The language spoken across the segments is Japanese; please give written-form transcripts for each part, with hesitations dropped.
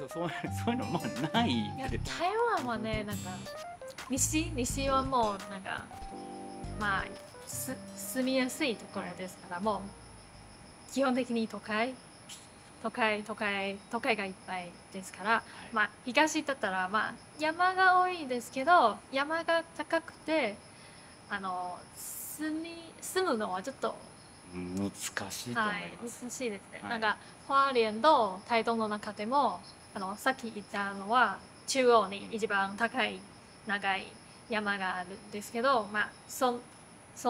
そういうのまあないいやで。台湾はね、なんか西はもうなんかまあ住みやすいところですから、もう基本的に都会がいっぱいですから、まあ東だったらまあ山が多いんですけど、山が高くて住むのはちょっと難しいと思います。難しいですね。はいなんか花蓮と台東の中でもさっき言ったのは中央に一番高い長い山があるんですけど、まあそ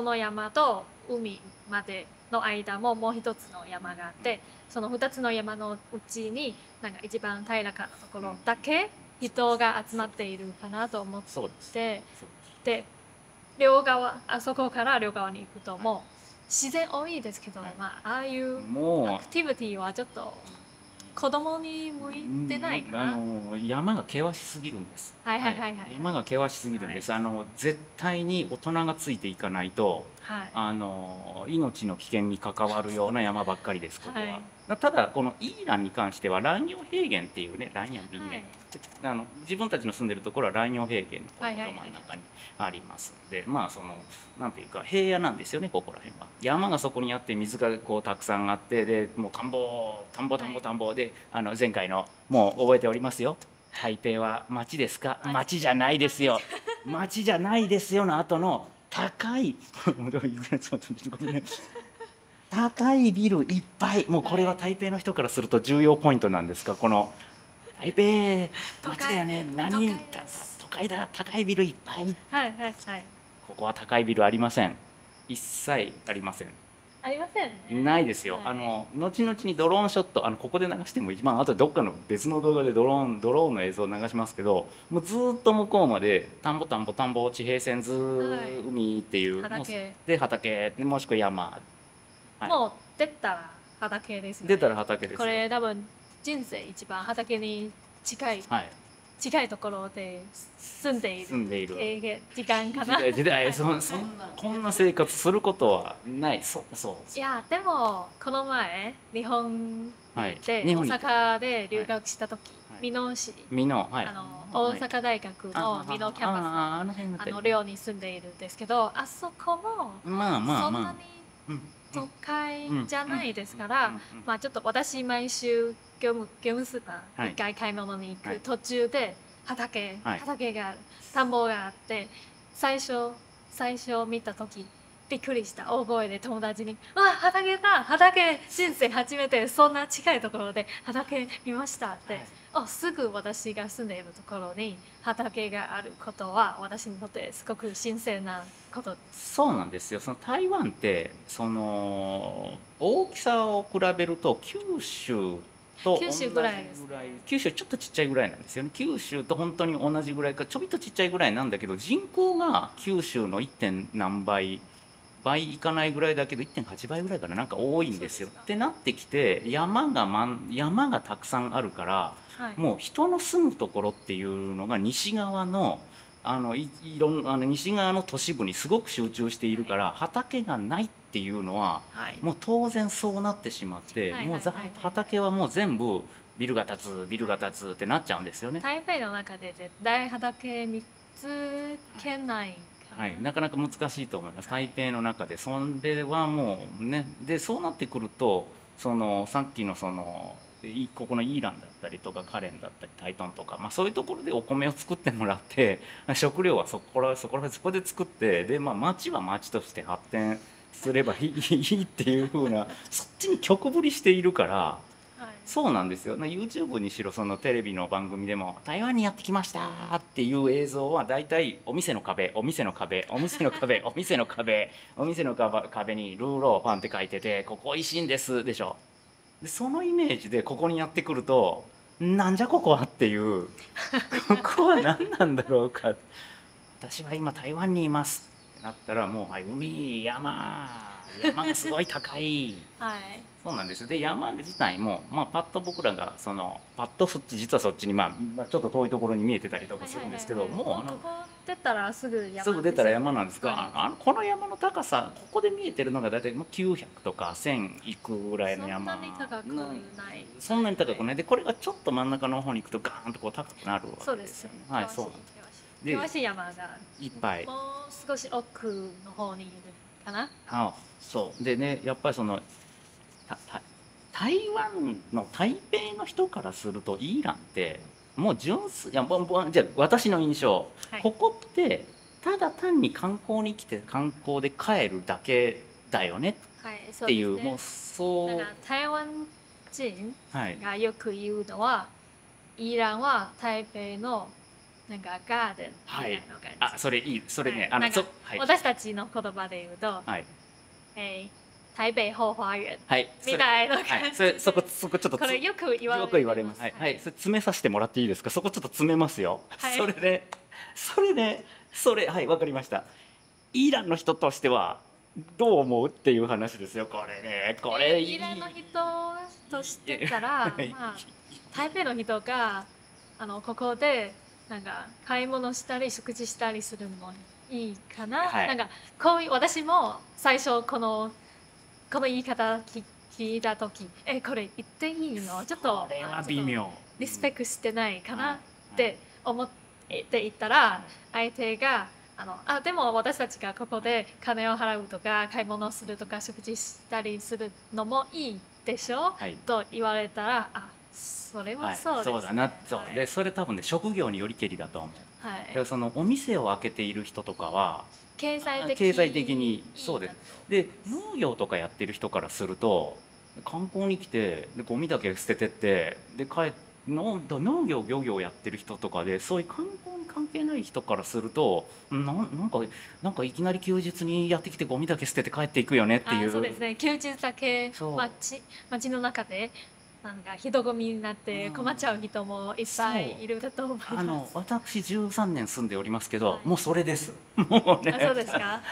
の山と海までの間ももう一つの山があって、その二つの山のうちになんか一番平らかなところだけ人が集まっているかなと思っそうです。て、そうです。であそこから両側に行くともう自然多いですけど、まあああいうアもクティビティはちょっと子供に向いてないかな。山が険しすぎるんです。はいはいはいはい。山が険しすぎるんです。絶対に大人がついていかないと、はい。命の危険に関わるような山ばっかりです、ここは。はいただ、このイーランに関しては、蘭陽平原っていうね、蘭陽平はい原、自分たちの住んでるところは蘭陽平原のはいはいど真ん中にありますんで、まあなんていうか平野なんですよね、ここら辺は。山がそこにあって水がこうたくさんあって、でもう田んぼで、前回のもう覚えておりますよ。台北は町ですか？町じゃないですよ。町じゃないですよの後の高い高いビルいっぱい。もうこれは台北の人からすると重要ポイントなんですが、この台北町だよね、都会だ、高いビルいっぱい。はいはいはい。ここは高いビルありません。一切ありません。ありませんね。ないですよ。後々にドローンショット、ここで流しても一番、あとどっかの別の動画でドローンの映像を流しますけど、もうずっと向こうまで田んぼ地平線海っていう、畑で畑もしくは山、もう出たら畑ですよね。出たら畑です。これ多分人生一番畑に近いところで住んでいる時間かな。こんな生活することはない。いやでもこの前日本に行って大阪で留学した時、大阪大学の美濃キャンパスの寮に住んでいるんですけど、あそこもそんなに都会じゃないですから、まあちょっと私毎週業務スーパー一回買い物に行く途中で畑がある、田んぼがあって、最初見た時びっくりした。大声で友達に「わあ畑だ、畑人生初めてそんな近いところで畑見ました」って、すぐ私が住んでいるところに畑があることは私にとってすごく新鮮なことです。そうなんですよ。台湾って大きさを比べると九州と同じぐらい、九州ちょっとちっちゃいぐらいなんですよね。九州と本当に同じぐらいかちょびっとちっちゃいぐらいなんだけど、人口が九州の 1. 何倍いかないぐらいだけど 1.8 倍ぐらいかな、なんか多いんですよ。ってなってきて、山がたくさんあるから、もう人の住むところっていうのが西側の西側の都市部にすごく集中しているから、畑がないっていうのは、もう当然そうなってしまって、もう畑はもう全部ビルが建つってなっちゃうんですよね。台北の中で絶対畑見つけないなかなか難しいと思います。台北の中でそれはもうね、でそうなってくるとさっきのここのイーランだったりとかカレンだったりタイトンとか、そういうところでお米を作ってもらって、食料はそこで作って、で町は町として発展すればいいっていう風な、そっちに極振りしているから。そうなんですよ。YouTube にしろテレビの番組でも台湾にやってきましたっていう映像は大体お店の壁にルーローファンって書いてて、ここ美味しいんですでしょ。でそのイメージでここにやってくると、なんじゃここはっていう、ここは何なんだろうか、私は今台湾にいますってなったら、もう海山がすごい高い、そうなんです。で、山自体も、まあ、パッと僕らがパッと実はそっちに、まあ、ちょっと遠いところに見えてたりとかするんですけど、もうここ出たらすぐ山。すぐ出たら山なんですが、この山の高さ、ここで見えてるのが大体もう900とか1000いくぐらいの山。そんなに高くない。そんなに高くない。で、これがちょっと真ん中の方に行くとガーンとこう高くなるわけですよね。はい、そうなんです。険しい山がいっぱい。もう少し奥の方にいるかな。そうでね、やっぱり台湾の台北の人からするとイーランってもう純粋、じゃあ私の印象、ここってただ単に観光に来て観光で帰るだけだよねっていう、もうそう。台湾人がよく言うのは、イーランは台北のなんかガーデンみたいな感じ。それいい、それね、私たちの言葉で言うと、台北後花園みたいな感じ。そこちょっとこれよく言われます。それ詰めさせてもらっていいですか。そこちょっと詰めますよ。それはい、わかりました。イーランの人としてはどう思うっていう話ですよ。これイーランの人としてたら、まあ台北の人がここでなんか買い物したり食事したりするのもいいかな。なんか私も最初この言い方聞いた時、これ言っていいの？ちょっとこれは微妙。リスペクトしてないかなって思っていったら、相手がでも私たちがここで金を払うとか買い物するとか食事したりするのもいいでしょ、と言われたら、それはそうです、そうだな。でそれ多分ね、職業によりけりだと思う。だからお店を開けている人とかは経済的にそうです。で農業とかやってる人からすると、観光に来てでゴミだけ捨ててってで農業漁業やってる人とかで、そういう観光に関係ない人からすると、なんかいきなり休日にやってきてゴミだけ捨てて帰っていくよねっていう。そうですね。休日だけ街の中でなんか人混みになって困っちゃう人もいっぱいいるだと思います。私13年住んでおりますけど、もうそれです。もうね。そうですか。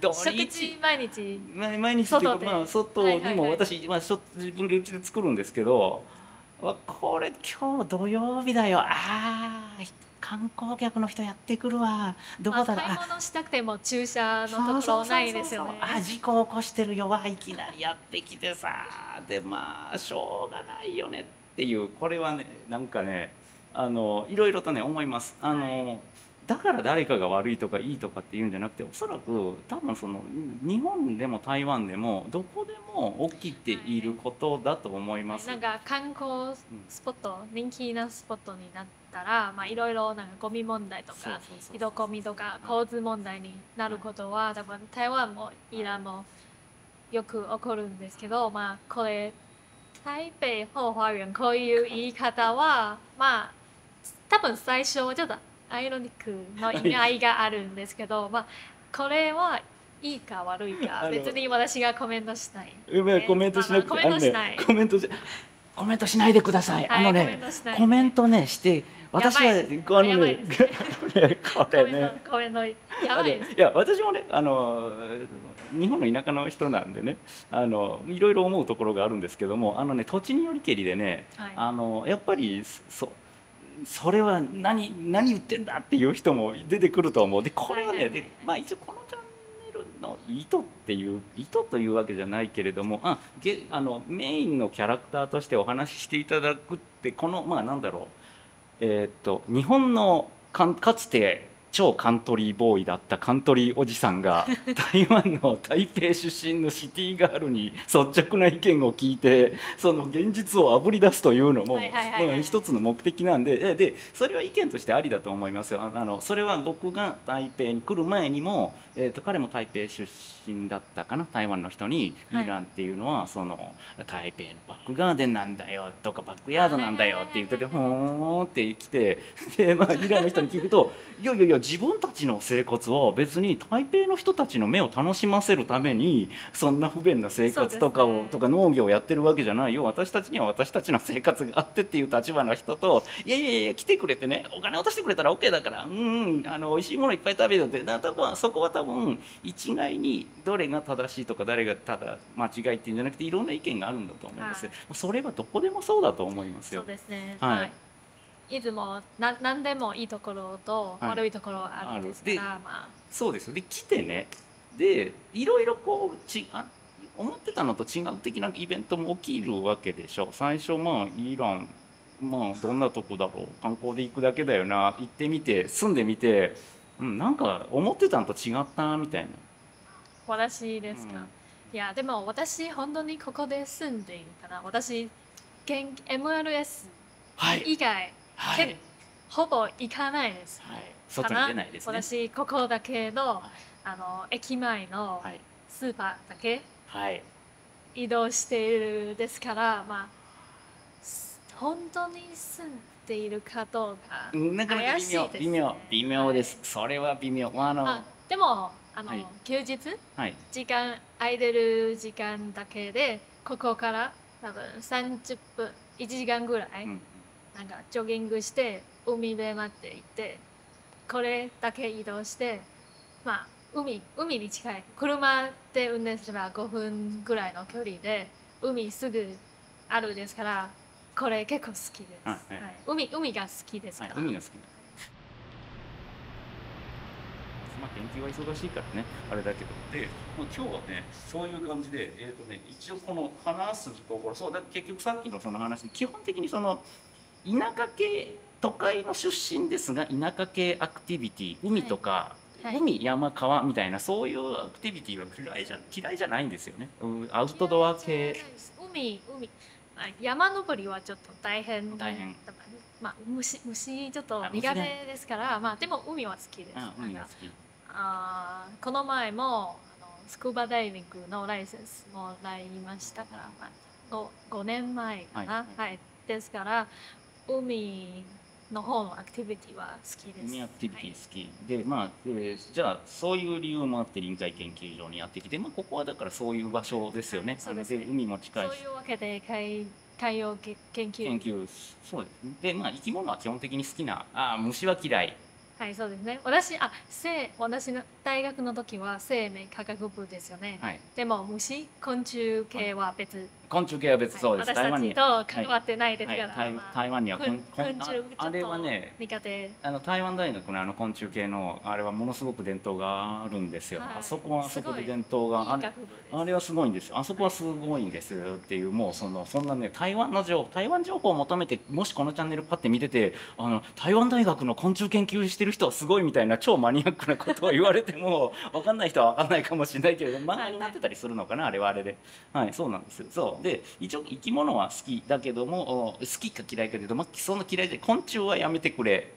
食事毎日っていうか、外にも私自分でうちで作るんですけど、これ今日土曜日だよ。観光客の人やってくるわ。どこだろう。買い物したくても駐車のところないですよね。事故起こしてるよ。いきなりやってきてさ。でしょうがないよねっていう。これはね、なんかね、いろいろとね思います。だから誰かが悪いとかいいとかっていうんじゃなくて、おそらく多分日本でも台湾でもどこでも起きていることだと思います。なんか観光スポット、人気なスポットになったら、いろいろなんかゴミ問題とか人混みとか交通問題になることは多分台湾もイランもよく起こるんですけど、これ台北後花園こういう言い方は多分最初はちょっとアイロニックの意味合いがあるんですけど、これはいいか悪いか別に私がコメントしない。コメントしなくて、コメントしないでください。コメントねして私はこれねやばいです。いや私もね日本の田舎の人なんでね、いろいろ思うところがあるんですけども、土地によりけりでね、やっぱりそれは何言ってんだっていう人も出てくると思う。でこれはね、一応このチャンネルの意図というわけじゃないけれども、メインのキャラクターとしてお話ししていただくって、このなんだろう、日本のかつて超カントリーボーイだったカントリーおじさんが台湾の台北出身のシティガールに率直な意見を聞いて、その現実をあぶり出すというのも一つの目的なんで、それは意見としてありだと思いますよ。それは僕が台北に来る前にも、彼も台北出身だったかな、台湾の人にイーランっていうのは台北のバックガーデンなんだよとかバックヤードなんだよって言ってて、ほーんって来て、でイーランの人に聞くと、いや自分たちの生活は別に台北の人たちの目を楽しませるためにそんな不便な生活とかを、とか農業をやってるわけじゃないよ。私たちには私たちの生活があってっていう立場の人と、いやいやいや来てくれてね、お金落としてくれたら OK だから、美味しいものいっぱい食べようって、多分そこは多分一概にどれが正しいとか誰がただ間違いっていうんじゃなくて、いろんな意見があるんだと思います。それはどこでもそうだと思いますよ。そうですね。はい。いつも何でもいいところと悪いところあるんですから、まあ、そうです。で来てね、でいろいろこう思ってたのと違う的なイベントも起きるわけでしょ。最初イランどんなとこだろう、観光で行くだけだよな、行ってみて住んでみて、なんか思ってたのと違ったみたいな。私ですか。いやでも私本当にここで住んでいるから、私MRS 以外、ほぼ行かないです。外に出ないですね。私ここだけの駅前のスーパーだけ移動しているですから、まあ本当に住んでいるかどうか怪しいです。微妙です。それは微妙。でも休日時間空いてる時間だけでここから多分30分1時間ぐらいなんかジョギングして海辺まで行って、これだけ移動して、まあ海に近い、車で運転すれば5分ぐらいの距離で海すぐあるですから、これ結構好きです。海が好きですから。海が好き。研究は忙しいからねあれだけど、で今日はねそういう感じで、一応この話すところ、そうだ結局さっきのその話、基本的にその田舎系都会の出身ですが田舎系アクティビティ、海とか、海山川みたいなそういうアクティビティは嫌いじゃないんですよね。アウトドア系。海山登りはちょっと大変。まあ虫ちょっと苦手ですから、まあでも海は好きです。海が好き。この前もスクーバダイビングのライセンスもらいましたから、まあ、5年前かな。ですから海の方のアクティビティは好きです。海アクティビティ好き、でじゃあそういう理由もあって臨海研究所にやってきて、ここはだからそういう場所ですよね。で海も近いし、そういうわけで海洋研究そうですね。で生き物は基本的に好きな、虫は嫌い。はい、そうですね。私の大学の時は生命科学部ですよね。でも昆虫系は別。昆虫系は別、そうです。私たちと関わってないですから。台湾には昆虫あれはね、苦手。台湾大学の昆虫系のあれはものすごく伝統があるんですよ。あそこはあそこで伝統があれはすごいんですよ。あそこはすごいんですよっていう、もうそんなね台湾情報を求めて、もしこのチャンネルパッて見てて台湾大学の昆虫研究してる人はすごいみたいな超マニアックなことを言われても分かんない人は分かんないかもしれないけれど、漫画になってたりするのかな、あれはあれで。そうなんですよ。そうで一応生き物は好きだけども、好きか嫌いかというと、そんな嫌いで昆虫はやめてくれ。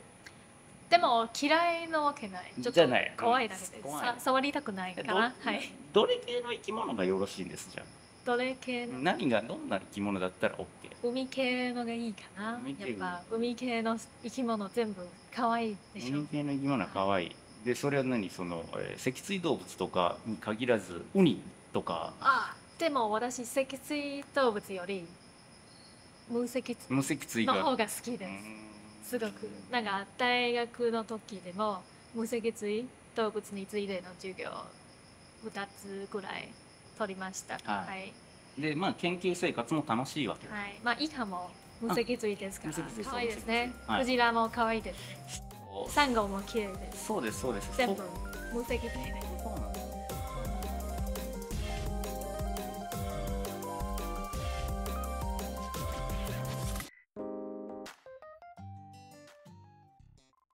でも嫌いなわけない。ちょっと怖いだけで触りたくないから。どれ系の生き物がよろしいんです？じゃあどれ系の、どんな生き物だったら OK？ 海系のがいいかな。やっぱ海系の生き物全部可愛いでしょ。海系の生き物は可愛い。でそれは脊椎動物とかに限らずウニとか。でも私脊椎動物より無脊椎の方が好きです。すごくなんか大学の時でも無脊椎動物についての授業2つぐらい取りました。で研究生活も楽しいわけ。イカも無脊椎ですから可愛いですね。クジラも可愛いです。サンゴも綺麗です。そうです。全部無脊椎です。そうなんです。